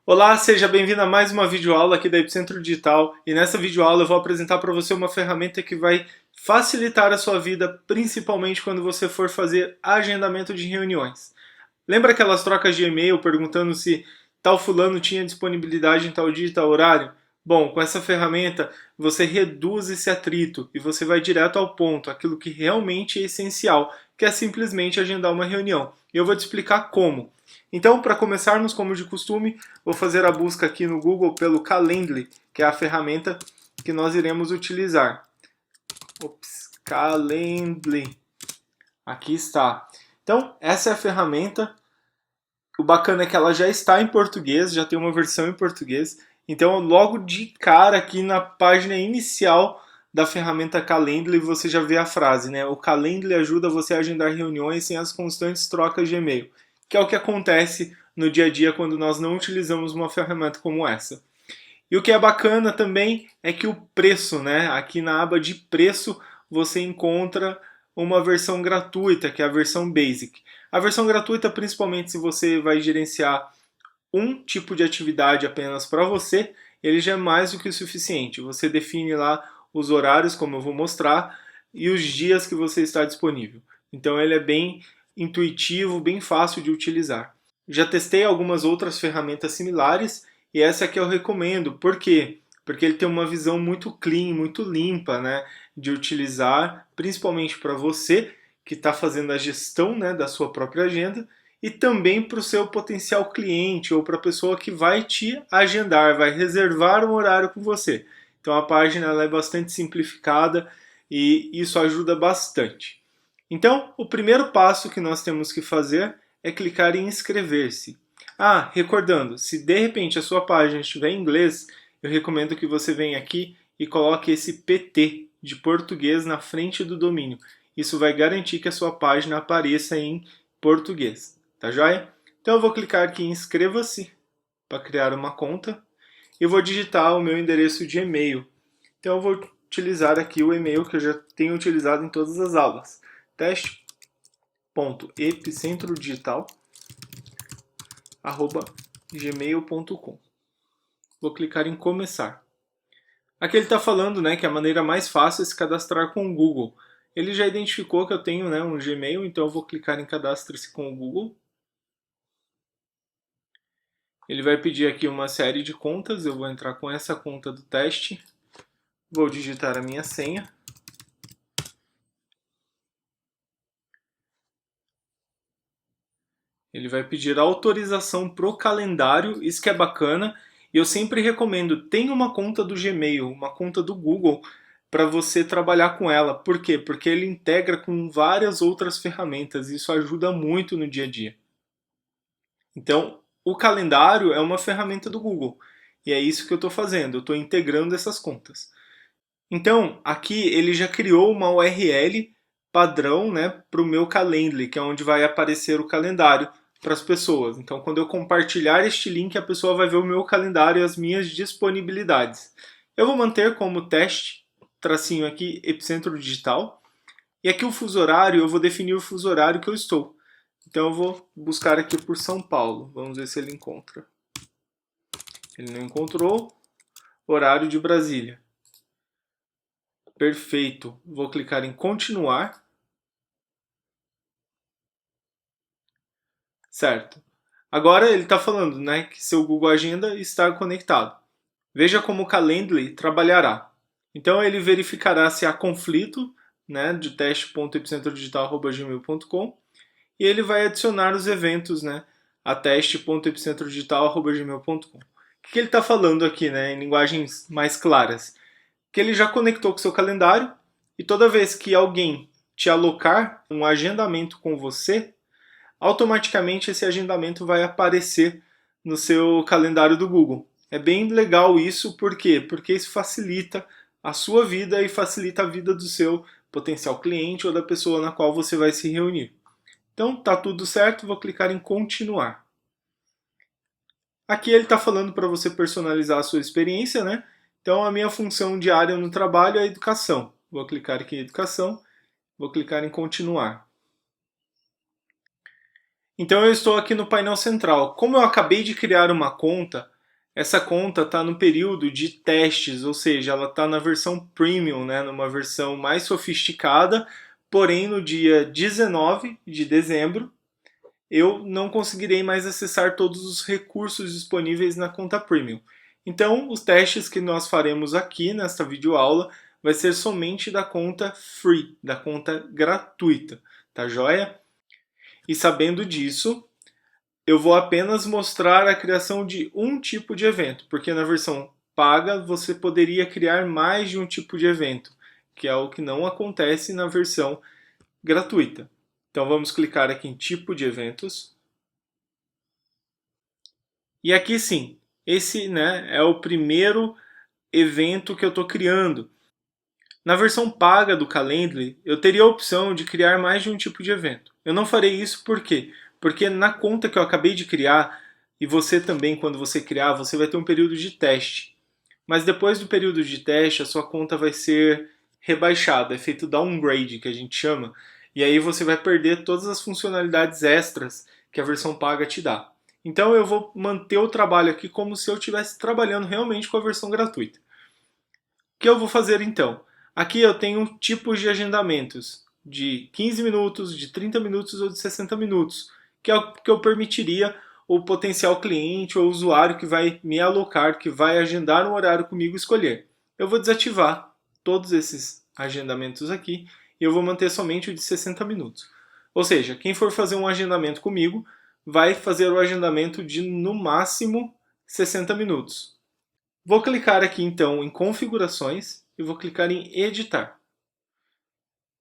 Olá, seja bem-vindo a mais uma videoaula aqui da Epicentro Digital e nessa videoaula eu vou apresentar para você uma ferramenta que vai facilitar a sua vida, principalmente quando você for fazer agendamento de reuniões. Lembra aquelas trocas de e-mail perguntando se tal fulano tinha disponibilidade em tal dia e tal horário? Bom, com essa ferramenta você reduz esse atrito e você vai direto ao ponto, aquilo que realmente é essencial, que é simplesmente agendar uma reunião. E eu vou te explicar como. Então, para começarmos, como de costume, vou fazer a busca aqui no Google pelo Calendly, que é a ferramenta que nós iremos utilizar. Calendly. Aqui está. Então, essa é a ferramenta. O bacana é que ela já está em português, já tem uma versão em português. Então, logo de cara aqui na página inicial da ferramenta Calendly, você já vê a frase, né? O Calendly ajuda você a agendar reuniões sem as constantes trocas de e-mail, que é o que acontece no dia a dia quando nós não utilizamos uma ferramenta como essa. E o que é bacana também é que o preço, né? Aqui na aba de preço você encontra uma versão gratuita, que é a versão Basic. A versão gratuita, principalmente se você vai gerenciar um tipo de atividade apenas para você, ele já é mais do que o suficiente. Você define lá os horários, como eu vou mostrar, e os dias que você está disponível. Então ele é bem intuitivo, bem fácil de utilizar. Já testei algumas outras ferramentas similares e essa que eu recomendo. Por quê? Porque ele tem uma visão muito clean, muito limpa, né, de utilizar, principalmente para você que está fazendo a gestão, né, da sua própria agenda e também para o seu potencial cliente ou para a pessoa que vai te agendar, vai reservar um horário com você. Então a página ela é bastante simplificada e isso ajuda bastante. Então, o primeiro passo que nós temos que fazer é clicar em inscrever-se. Ah, recordando, se de repente a sua página estiver em inglês, eu recomendo que você venha aqui e coloque esse PT de português na frente do domínio. Isso vai garantir que a sua página apareça em português, tá joia? Então eu vou clicar aqui em inscreva-se para criar uma conta e vou digitar o meu endereço de e-mail. Então eu vou utilizar aqui o e-mail que eu já tenho utilizado em todas as aulas. teste.epicentrodigital@gmail.com. Vou clicar em começar. Aqui ele está falando, né, que a maneira mais fácil é se cadastrar com o Google. Ele já identificou que eu tenho, né, um Gmail, então eu vou clicar em cadastre-se com o Google. Ele vai pedir aqui uma série de contas, eu vou entrar com essa conta do teste, vou digitar a minha senha. Ele vai pedir autorização pro calendário, isso que é bacana. E eu sempre recomendo, tenha uma conta do Gmail, uma conta do Google, para você trabalhar com ela. Por quê? Porque ele integra com várias outras ferramentas, e isso ajuda muito no dia a dia. Então, o calendário é uma ferramenta do Google, e é isso que eu estou fazendo, eu estou integrando essas contas. Então, aqui ele já criou uma URL padrão, né, para o meu Calendly, que é onde vai aparecer o calendário para as pessoas. Então, quando eu compartilhar este link, a pessoa vai ver o meu calendário e as minhas disponibilidades. Eu vou manter como teste, tracinho aqui, Epicentro Digital. E aqui o fuso horário, eu vou definir o fuso horário que eu estou. Então, eu vou buscar aqui por São Paulo. Vamos ver se ele encontra. Ele não encontrou. Horário de Brasília. Perfeito. Vou clicar em continuar. Certo. Agora ele está falando, né, que seu Google Agenda está conectado. Veja como o Calendly trabalhará. Então ele verificará se há conflito, né, de teste.epicentrodigital@gmail.com e ele vai adicionar os eventos, né, a teste.epicentrodigital@gmail.com. O que ele está falando aqui, né, em linguagens mais claras? Que ele já conectou com o seu calendário e toda vez que alguém te alocar um agendamento com você, automaticamente esse agendamento vai aparecer no seu calendário do Google. É bem legal isso, por quê? Porque isso facilita a sua vida e facilita a vida do seu potencial cliente ou da pessoa na qual você vai se reunir. Então tá tudo certo, vou clicar em continuar. Aqui ele está falando para você personalizar a sua experiência, né? Então a minha função diária no trabalho é a educação. Vou clicar aqui em educação, vou clicar em continuar. Então eu estou aqui no painel central. Como eu acabei de criar uma conta, Essa conta está no período de testes, ou seja, ela está na versão premium, né, numa versão mais sofisticada, porém no dia 19 de dezembro eu não conseguirei mais acessar todos os recursos disponíveis na conta premium. Então, os testes que nós faremos aqui nesta videoaula vai ser somente da conta free, da conta gratuita, tá joia? E sabendo disso, eu vou apenas mostrar a criação de um tipo de evento, porque na versão paga você poderia criar mais de um tipo de evento, que é o que não acontece na versão gratuita. Então vamos clicar aqui em tipo de eventos. E aqui sim, esse, né, é o primeiro evento que eu estou criando. Na versão paga do Calendly, eu teria a opção de criar mais de um tipo de evento. Eu não farei isso por quê? Porque na conta que eu acabei de criar, e você também, quando você criar, você vai ter um período de teste. Mas depois do período de teste, a sua conta vai ser rebaixada, é feito downgrade, que a gente chama, e aí você vai perder todas as funcionalidades extras que a versão paga te dá. Então eu vou manter o trabalho aqui como se eu estivesse trabalhando realmente com a versão gratuita. O que eu vou fazer então? Aqui eu tenho tipos de agendamentos de 15 minutos, de 30 minutos ou de 60 minutos, que é o que eu permitiria o potencial cliente ou usuário que vai me alocar, que vai agendar um horário comigo escolher. Eu vou desativar todos esses agendamentos aqui e eu vou manter somente o de 60 minutos. Ou seja, quem for fazer um agendamento comigo vai fazer o agendamento de no máximo 60 minutos. Vou clicar aqui então em configurações e vou clicar em editar.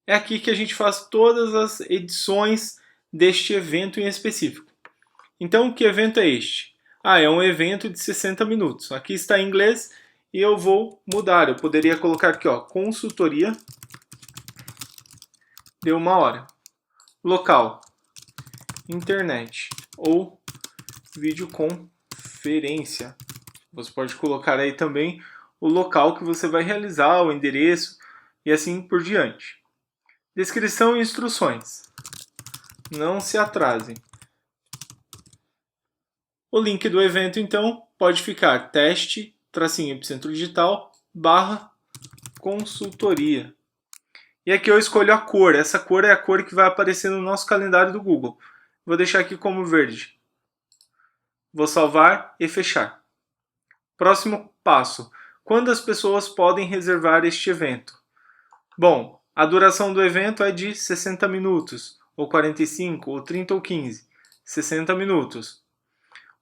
É aqui que a gente faz todas as edições deste evento em específico. Então, que evento é este? É um evento de 60 minutos. Aqui está em inglês e eu vou mudar. Eu poderia colocar aqui, ó, consultoria de 1 hora. Local, internet ou videoconferência. Você pode colocar aí também o local que você vai realizar, o endereço e assim por diante. Descrição e instruções. Não se atrasem. O link do evento, então, pode ficar teste-epicentro digital /consultoria. E aqui eu escolho a cor. Essa cor é a cor que vai aparecer no nosso calendário do Google. Vou deixar aqui como verde. Vou salvar e fechar. Próximo passo. Quando as pessoas podem reservar este evento? Bom, a duração do evento é de 60 minutos, ou 45, ou 30 ou 15. 60 minutos.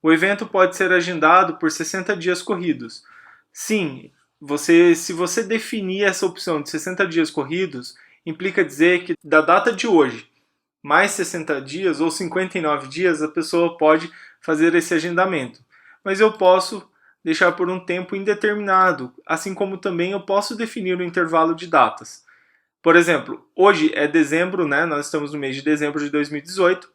O evento pode ser agendado por 60 dias corridos. Sim, se você definir essa opção de 60 dias corridos, implica dizer que da data de hoje, mais 60 dias ou 59 dias, a pessoa pode fazer esse agendamento. Mas eu posso deixar por um tempo indeterminado, assim como também eu posso definir um intervalo de datas. Por exemplo, hoje é dezembro, né? Nós estamos no mês de dezembro de 2018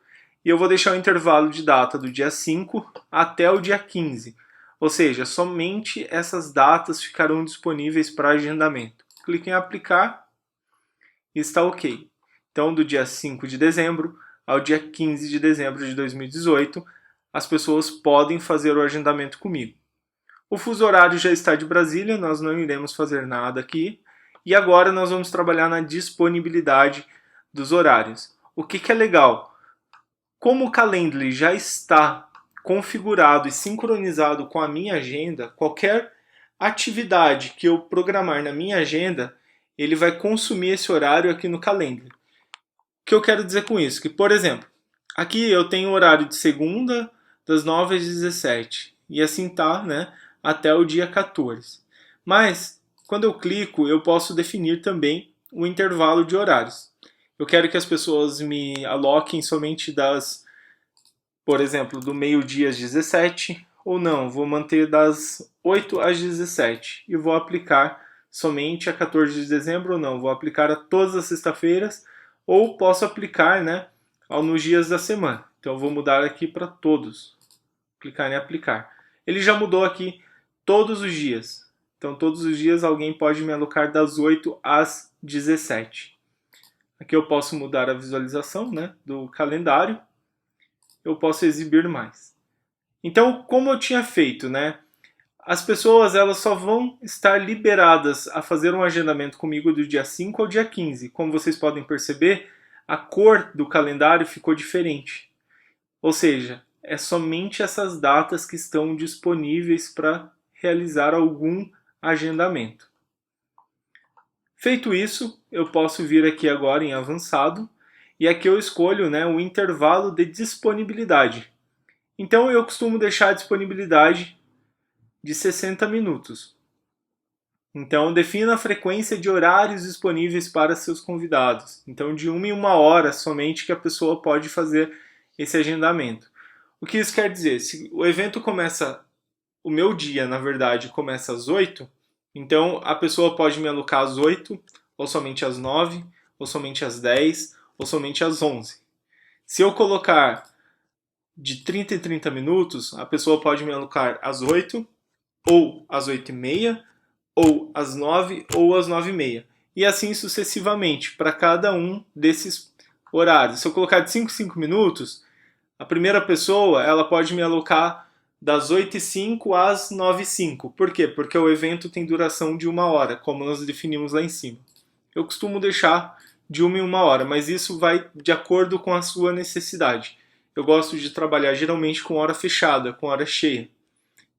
e eu vou deixar o intervalo de data do dia 5 até o dia 15. Ou seja, somente essas datas ficarão disponíveis para agendamento. Clique em aplicar e está ok. Então, do dia 5 de dezembro ao dia 15 de dezembro de 2018, as pessoas podem fazer o agendamento comigo. O fuso horário já está de Brasília, nós não iremos fazer nada aqui. E agora nós vamos trabalhar na disponibilidade dos horários. O que é legal? Como o Calendly já está configurado e sincronizado com a minha agenda, qualquer atividade que eu programar na minha agenda, ele vai consumir esse horário aqui no Calendly. O que eu quero dizer com isso? Que, por exemplo, aqui eu tenho o horário de segunda, das 9 às 17. E assim tá, né? Até o dia 14. Mas, quando eu clico, eu posso definir também o intervalo de horários. Eu quero que as pessoas me aloquem somente por exemplo, do meio-dia às 17, ou não, vou manter das 8 às 17 e vou aplicar somente a 14 de dezembro ou não, vou aplicar a todas as sextas-feiras ou posso aplicar, né, nos dias da semana. Então eu vou mudar aqui para todos. Clicar em aplicar. Ele já mudou aqui todos os dias. Então todos os dias alguém pode me alocar das 8 às 17. Aqui eu posso mudar a visualização, né, do calendário. Eu posso exibir mais. Então, como eu tinha feito, né, As pessoas elas só vão estar liberadas a fazer um agendamento comigo do dia 5 ao dia 15. Como vocês podem perceber, a cor do calendário ficou diferente. Ou seja, é somente essas datas que estão disponíveis para realizar algum agendamento. Feito isso, eu posso vir aqui agora em avançado e aqui eu escolho, né, o intervalo de disponibilidade. Então eu costumo deixar a disponibilidade de 60 minutos. Então defina a frequência de horários disponíveis para seus convidados. Então de 1 em 1 hora somente que a pessoa pode fazer esse agendamento. O que isso quer dizer? Se o evento começa, o meu dia, na verdade, começa às 8, então a pessoa pode me alocar às 8, ou somente às 9, ou somente às 10, ou somente às 11. Se eu colocar de 30 em 30 minutos, a pessoa pode me alocar às 8, ou às 8h30, ou às 9, ou às 9h30. E assim sucessivamente, para cada um desses horários. Se eu colocar de 5 em 5 minutos, a primeira pessoa ela pode me alocar das 8h05 às 9h05. Por quê? Porque o evento tem duração de 1 hora, como nós definimos lá em cima. Eu costumo deixar de 1 em 1 hora, mas isso vai de acordo com a sua necessidade. Eu gosto de trabalhar geralmente com hora fechada, com hora cheia,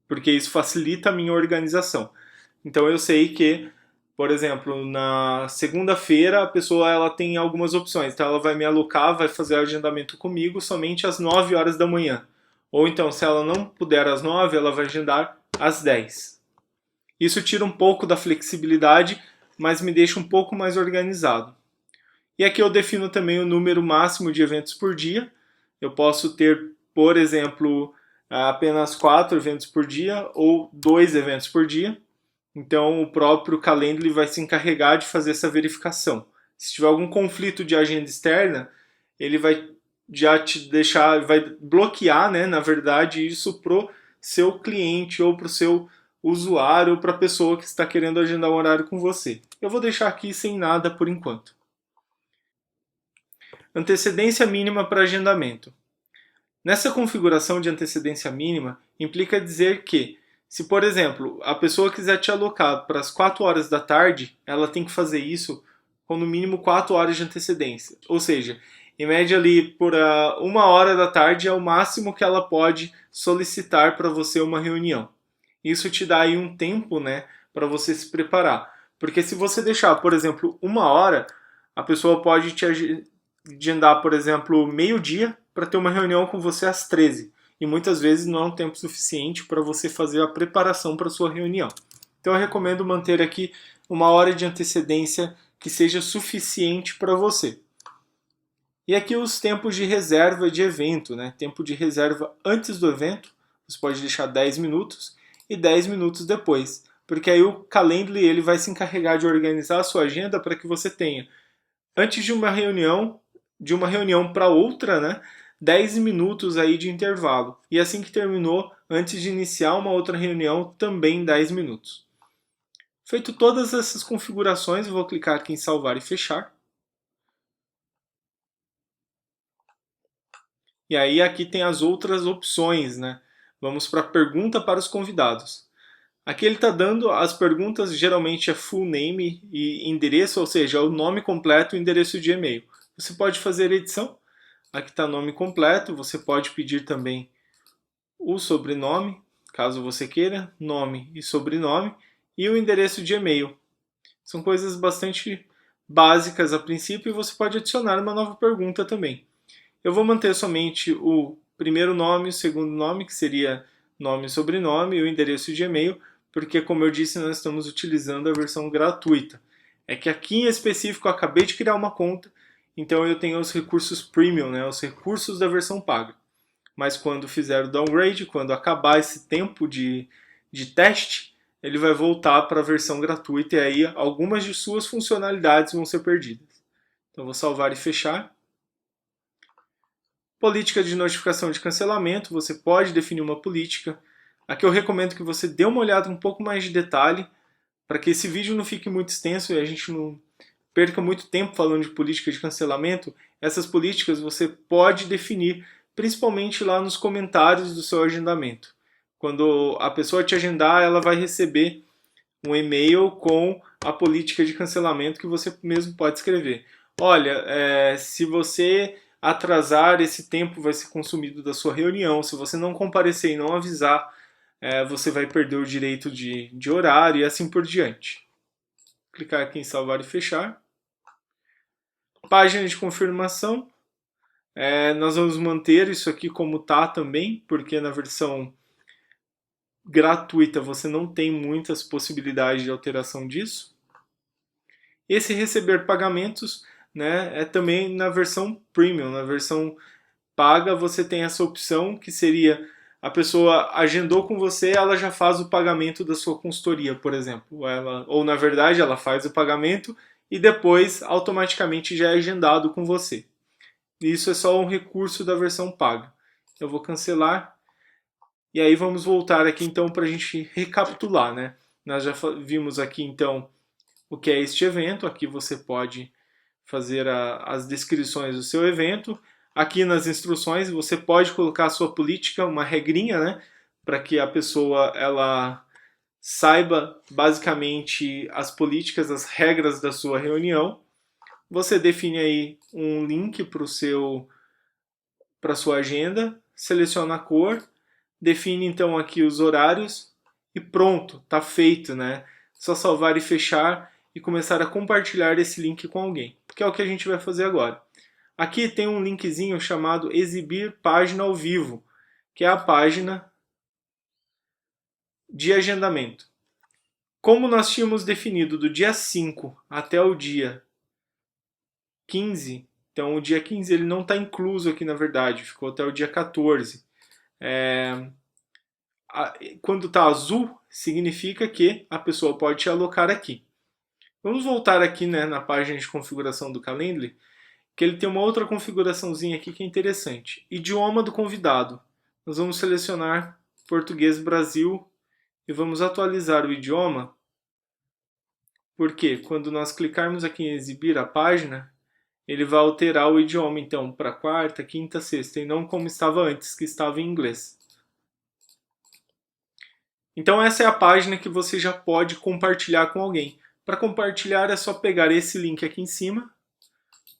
porque isso facilita a minha organização. Então eu sei que, por exemplo, na segunda-feira a pessoa ela tem algumas opções. Então ela vai me alocar, vai fazer o agendamento comigo somente às 9 horas da manhã. Ou então, se ela não puder às 9, ela vai agendar às 10. Isso tira um pouco da flexibilidade, mas me deixa um pouco mais organizado. E aqui eu defino também o número máximo de eventos por dia. Eu posso ter, por exemplo, apenas 4 eventos por dia ou 2 eventos por dia. Então o próprio Calendly vai se encarregar de fazer essa verificação. Se tiver algum conflito de agenda externa, ele vai já te deixar, vai bloquear, né, na verdade, isso pro seu cliente ou pro seu usuário ou para a pessoa que está querendo agendar um horário com você. Eu vou deixar aqui sem nada por enquanto. Antecedência mínima para agendamento. Nessa configuração de antecedência mínima, implica dizer que, se por exemplo, a pessoa quiser te alocar para as 4 horas da tarde, ela tem que fazer isso com no mínimo 4 horas de antecedência. Ou seja, em média ali por 1 hora da tarde é o máximo que ela pode solicitar para você uma reunião. Isso te dá aí um tempo, né, para você se preparar. Porque se você deixar, por exemplo, 1 hora, a pessoa pode te agendar, por exemplo, meio-dia para ter uma reunião com você às 13. E muitas vezes não é um tempo suficiente para você fazer a preparação para a sua reunião. Então eu recomendo manter aqui 1 hora de antecedência que seja suficiente para você. E aqui os tempos de reserva de evento, né? Tempo de reserva antes do evento, você pode deixar 10 minutos e 10 minutos depois, porque aí o Calendly ele vai se encarregar de organizar a sua agenda para que você tenha, antes de uma reunião para outra, né? 10 minutos aí de intervalo. E assim que terminou, antes de iniciar uma outra reunião, também 10 minutos. Feito todas essas configurações, eu vou clicar aqui em salvar e fechar. E aí aqui tem as outras opções, né? Vamos para a pergunta para os convidados. Aqui ele está dando as perguntas, geralmente é full name e endereço, ou seja, o nome completo e o endereço de e-mail. Você pode fazer edição. Aqui está nome completo, você pode pedir também o sobrenome, caso você queira, nome e sobrenome, e o endereço de e-mail. São coisas bastante básicas a princípio e você pode adicionar uma nova pergunta também. Eu vou manter somente o primeiro nome, o segundo nome, que seria nome e sobrenome, e o endereço de e-mail, porque, como eu disse, nós estamos utilizando a versão gratuita. É que aqui em específico eu acabei de criar uma conta, então eu tenho os recursos premium, né, os recursos da versão paga. Mas quando fizer o downgrade, quando acabar esse tempo de teste, ele vai voltar para a versão gratuita e aí algumas de suas funcionalidades vão ser perdidas. Então vou salvar e fechar. Política de notificação de cancelamento, você pode definir uma política. Aqui eu recomendo que você dê uma olhada um pouco mais de detalhe, para que esse vídeo não fique muito extenso e a gente não perca muito tempo falando de política de cancelamento. Essas políticas você pode definir, principalmente lá nos comentários do seu agendamento. Quando a pessoa te agendar, ela vai receber um e-mail com a política de cancelamento que você mesmo pode escrever. Olha, se você atrasar, esse tempo vai ser consumido da sua reunião. Se você não comparecer e não avisar, você vai perder o direito de horário e assim por diante. Clicar aqui em salvar e fechar. Página de confirmação. Nós vamos manter isso aqui como está também, porque na versão gratuita você não tem muitas possibilidades de alteração disso. Esse receber pagamentos, né, é também na versão premium. Na versão paga você tem essa opção que seria a pessoa agendou com você, ela já faz o pagamento da sua consultoria, por exemplo. Ou na verdade ela faz o pagamento e depois automaticamente já é agendado com você. Isso é só um recurso da versão paga. Eu vou cancelar. E aí vamos voltar aqui então para a gente recapitular, né? Nós já vimos aqui então o que é este evento. Aqui você pode fazer as descrições do seu evento. Aqui nas instruções você pode colocar a sua política, uma regrinha, né? Para que a pessoa ela saiba basicamente as políticas, as regras da sua reunião. Você define aí um link para a sua agenda, seleciona a cor, define então aqui os horários e pronto, está feito, né? Só salvar e fechar e começar a compartilhar esse link com alguém, que é o que a gente vai fazer agora. Aqui tem um linkzinho chamado exibir página ao vivo, que é a página de agendamento. Como nós tínhamos definido do dia 5 até o dia 15, então o dia 15 ele não está incluso aqui na verdade, ficou até o dia 14. Quando está azul, significa que a pessoa pode te alocar aqui. Vamos voltar aqui, né, na página de configuração do Calendly, que ele tem uma outra configuraçãozinha aqui que é interessante. Idioma do convidado. Nós vamos selecionar Português Brasil e vamos atualizar o idioma, porque quando nós clicarmos aqui em exibir a página, ele vai alterar o idioma então para quarta, quinta, sexta, e não como estava antes, que estava em inglês. Então essa é a página que você já pode compartilhar com alguém. Para compartilhar é só pegar esse link aqui em cima,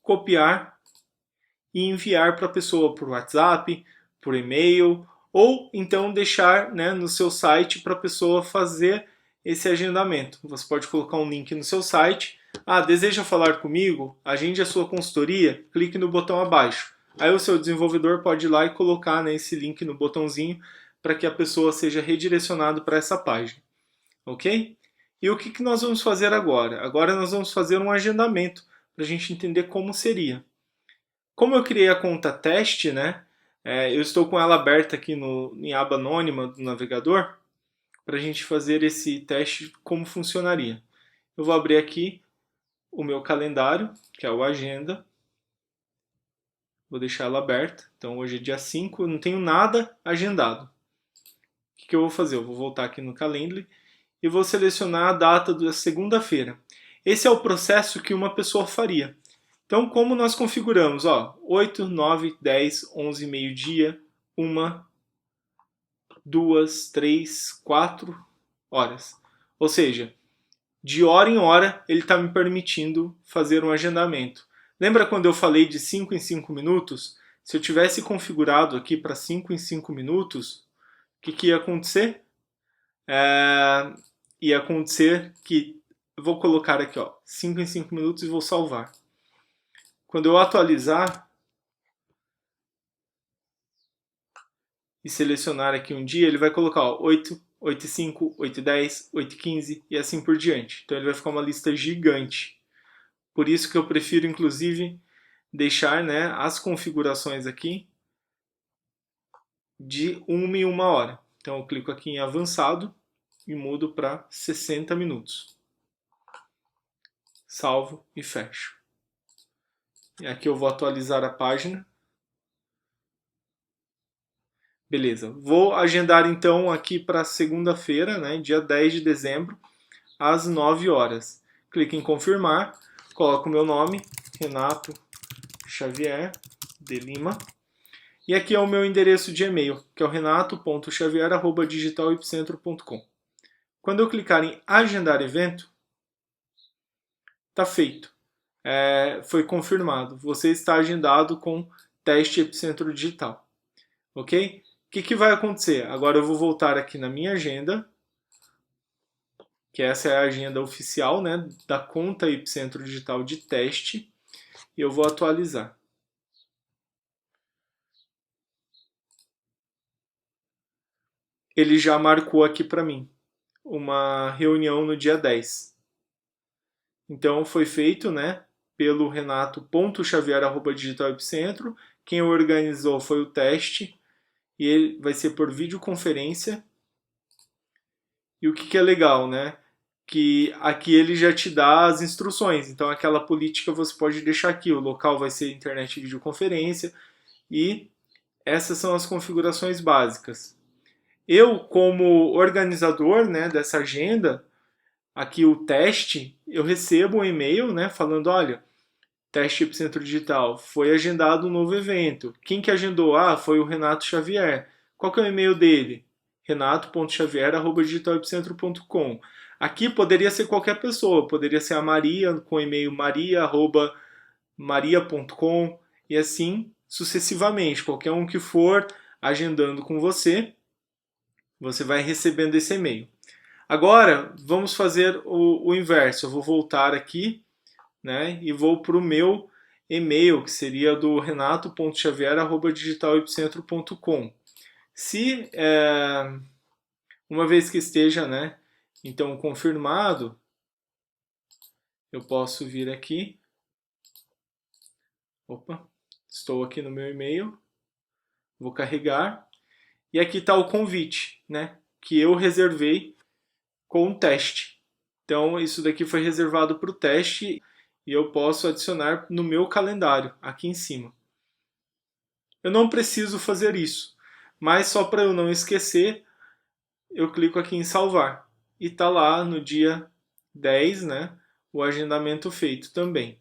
copiar e enviar para a pessoa por WhatsApp, por e-mail, ou então deixar, né, no seu site para a pessoa fazer esse agendamento. Você pode colocar um link no seu site. Deseja falar comigo? Agende a sua consultoria? Clique no botão abaixo. Aí o seu desenvolvedor pode ir lá e colocar, né, esse link no botãozinho para que a pessoa seja redirecionada para essa página. Ok? E o que nós vamos fazer agora? Agora nós vamos fazer um agendamento para a gente entender como seria. Como eu criei a conta teste, né? Eu estou com ela aberta aqui em aba anônima do navegador para a gente fazer esse teste como funcionaria. Eu vou abrir aqui o meu calendário, que é o Agenda. Vou deixar ela aberta. Então hoje é dia 5, eu não tenho nada agendado. O que eu vou fazer? Eu vou voltar aqui no Calendly e vou selecionar a data da segunda-feira. Esse é o processo que uma pessoa faria. Então, como nós configuramos? 8, 9, 10, 11, meio-dia, 1, 2, 3, 4 horas. Ou seja, de hora em hora ele está me permitindo fazer um agendamento. Lembra quando eu falei de 5 em 5 minutos? Se eu tivesse configurado aqui para 5 em 5 minutos, o que ia acontecer? Ia acontecer que eu vou colocar aqui 5 em 5 minutos e vou salvar. Quando eu atualizar e selecionar aqui um dia, ele vai colocar 8, 8 e 5, 8 e 10, 8 e 15 e assim por diante. Então ele vai ficar uma lista gigante. Por isso que eu prefiro, inclusive, deixar, né, as configurações aqui de 1 em 1 hora. Então eu clico aqui em avançado e mudo para 60 minutos. Salvo e fecho. E aqui eu vou atualizar a página. Beleza. Vou agendar então aqui para segunda-feira, né, dia 10 de dezembro, às 9 horas. Clique em confirmar, coloco o meu nome, Renato Xavier de Lima, E aqui é o meu endereço de e-mail, que é o renato.xavier@digitalepicentro.com. Quando eu clicar em agendar evento, está feito. Foi confirmado. Você está agendado com teste Epicentro Digital. Ok? O que vai acontecer? Agora eu vou voltar aqui na minha agenda, que essa é a agenda oficial, né, da conta Epicentro Digital de teste, e eu vou atualizar. Ele já marcou aqui para mim uma reunião no dia 10. Então foi feito, né, pelo renato.xavier@digitalepicentro. Quem organizou foi o teste e ele vai ser por videoconferência. E o que é legal, né? Que aqui ele já te dá as instruções. Então aquela política você pode deixar aqui. O local vai ser internet e videoconferência e essas são as configurações básicas. Eu, como organizador, né, dessa agenda, aqui o teste, eu recebo um e-mail, né, falando, olha, teste Epicentro Digital, foi agendado um novo evento. Quem que agendou? Ah, foi o Renato Xavier. Qual que é o e-mail dele? renato.xavier@digitalepicentro.com. Aqui poderia ser qualquer pessoa, poderia ser a Maria com o e-mail maria@maria.com e assim sucessivamente. Qualquer um que for agendando com você, você vai recebendo esse e-mail. Agora, vamos fazer o inverso. Eu vou voltar aqui, né, e vou para o meu e-mail, que seria do renato.xavier@digitalepicentro.com. Se uma vez que esteja, né, então confirmado, eu posso vir aqui. Opa, estou aqui no meu e-mail. Vou carregar. E aqui está o convite, né, que eu reservei com o teste. Então, isso daqui foi reservado para o teste e eu posso adicionar no meu calendário, aqui em cima. Eu não preciso fazer isso, mas só para eu não esquecer, eu clico aqui em salvar. E está lá no dia 10, né, o agendamento feito também.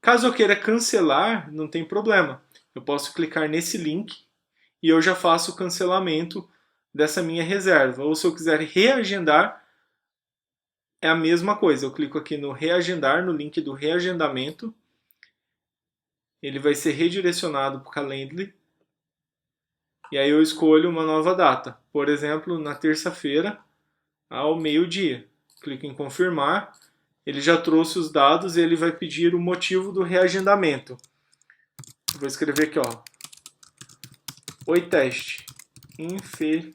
Caso eu queira cancelar, não tem problema. Eu posso clicar nesse link e eu já faço o cancelamento dessa minha reserva. Ou se eu quiser reagendar, é a mesma coisa. Eu clico aqui no reagendar, no link do reagendamento. Ele vai ser redirecionado para o Calendly. E aí eu escolho uma nova data. Por exemplo, na terça-feira, ao meio-dia. Clico em confirmar. Ele já trouxe os dados e ele vai pedir o motivo do reagendamento. Vou escrever aqui, ó. Oi, teste. Infelizmente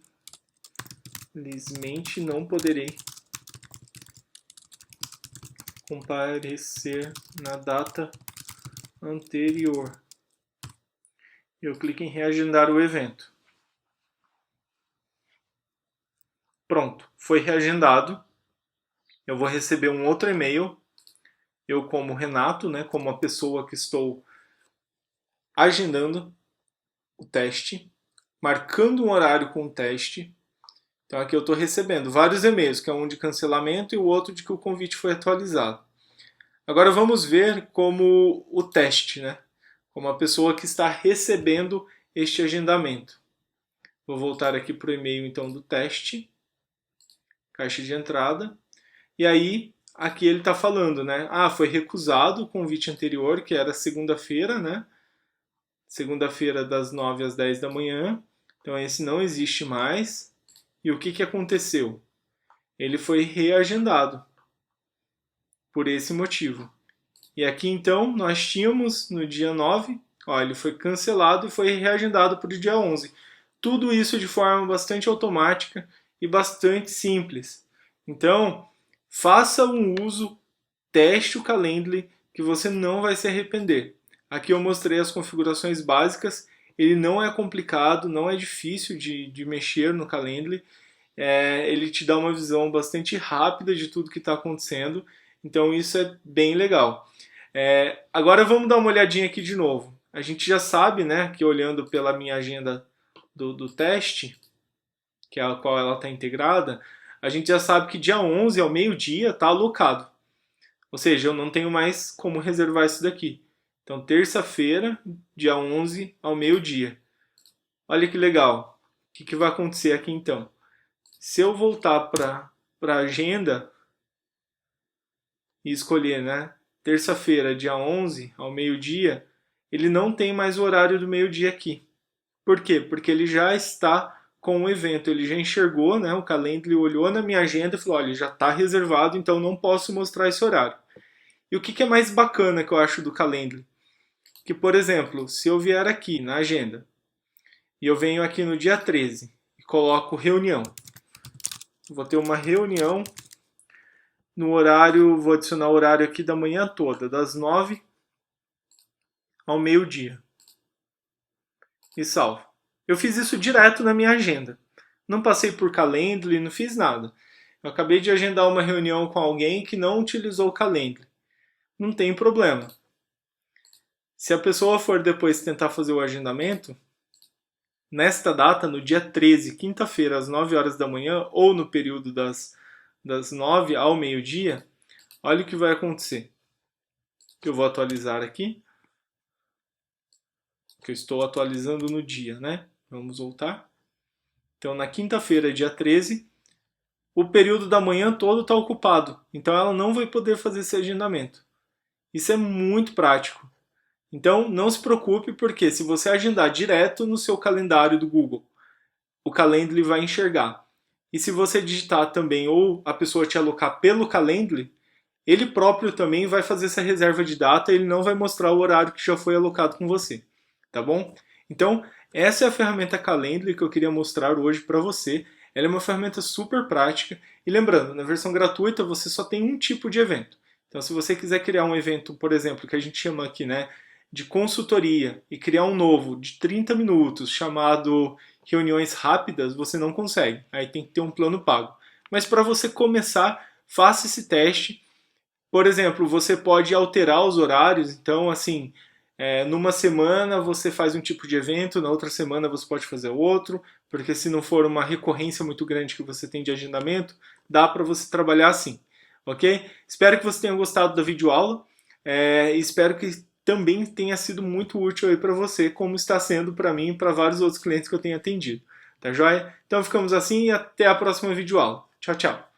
não poderei comparecer na data anterior. Eu clico em reagendar o evento. Pronto, foi reagendado. Eu vou receber um outro e-mail. Eu, como Renato, né, como a pessoa que estou agendando o teste, marcando um horário com o teste. Então aqui eu estou recebendo vários e-mails, que é um de cancelamento e o outro de que o convite foi atualizado. Agora vamos ver como o teste, né? Como a pessoa que está recebendo este agendamento. Vou voltar aqui para o e-mail então do teste, caixa de entrada, e aí aqui ele está falando, né? Ah, foi recusado o convite anterior, que era segunda-feira, né? Segunda-feira das 9 às 10 da manhã. Então esse não existe mais. E o que aconteceu? Ele foi reagendado por esse motivo. E aqui então nós tínhamos no dia 9, ó, ele foi cancelado e foi reagendado para o dia 11. Tudo isso de forma bastante automática e bastante simples. Então, faça um uso, teste o Calendly, que você não vai se arrepender. Aqui eu mostrei as configurações básicas, ele não é complicado, não é difícil de mexer no Calendly. Ele te dá uma visão bastante rápida de tudo que está acontecendo, então isso é bem legal. Agora vamos dar uma olhadinha aqui de novo. A gente já sabe, né, que olhando pela minha agenda do teste, que é a qual ela está integrada, a gente já sabe que dia 11 ao meio-dia está alocado. Ou seja, eu não tenho mais como reservar isso daqui. Então, terça-feira, dia 11, ao meio-dia. Olha que legal. O que vai acontecer aqui então? Se eu voltar para a agenda e escolher, né, terça-feira, dia 11, ao meio-dia, ele não tem mais o horário do meio-dia aqui. Por quê? Porque ele já está com o evento, ele já enxergou, né, o Calendly olhou na minha agenda e falou, olha, já está reservado, então não posso mostrar esse horário. E o que é mais bacana que eu acho do Calendly? Que, por exemplo, se eu vier aqui na agenda e eu venho aqui no dia 13 e coloco reunião, vou ter uma reunião no horário, vou adicionar o horário aqui da manhã toda, das 9 ao meio-dia. E salvo. Eu fiz isso direto na minha agenda. Não passei por Calendly, não fiz nada. Eu acabei de agendar uma reunião com alguém que não utilizou o Calendly. Não tem problema. Se a pessoa for depois tentar fazer o agendamento, nesta data, no dia 13, quinta-feira, às 9 horas da manhã, ou no período das 9 ao meio-dia, olha o que vai acontecer. Eu vou atualizar aqui. Que eu estou atualizando no dia, né? Vamos voltar. Então, na quinta-feira, dia 13, o período da manhã todo está ocupado. Então, ela não vai poder fazer esse agendamento. Isso é muito prático. Então, não se preocupe, porque se você agendar direto no seu calendário do Google, o Calendly vai enxergar. E se você digitar também, ou a pessoa te alocar pelo Calendly, ele próprio também vai fazer essa reserva de data, ele não vai mostrar o horário que já foi alocado com você. Tá bom? Então, essa é a ferramenta Calendly que eu queria mostrar hoje para você. Ela é uma ferramenta super prática. E lembrando, na versão gratuita você só tem um tipo de evento. Então, se você quiser criar um evento, por exemplo, que a gente chama aqui, né, de consultoria, e criar um novo de 30 minutos chamado reuniões rápidas, você não consegue. Aí tem que ter um plano pago. Mas para você começar, faça esse teste. Por exemplo, você pode alterar os horários. Então, assim, numa semana você faz um tipo de evento, na outra semana você pode fazer outro, porque se não for uma recorrência muito grande que você tem de agendamento, dá para você trabalhar assim, ok? Espero que você tenha gostado da videoaula, espero que também tenha sido muito útil aí para você, como está sendo para mim e para vários outros clientes que eu tenho atendido, tá joia? Então ficamos assim e até a próxima videoaula. Tchau, tchau!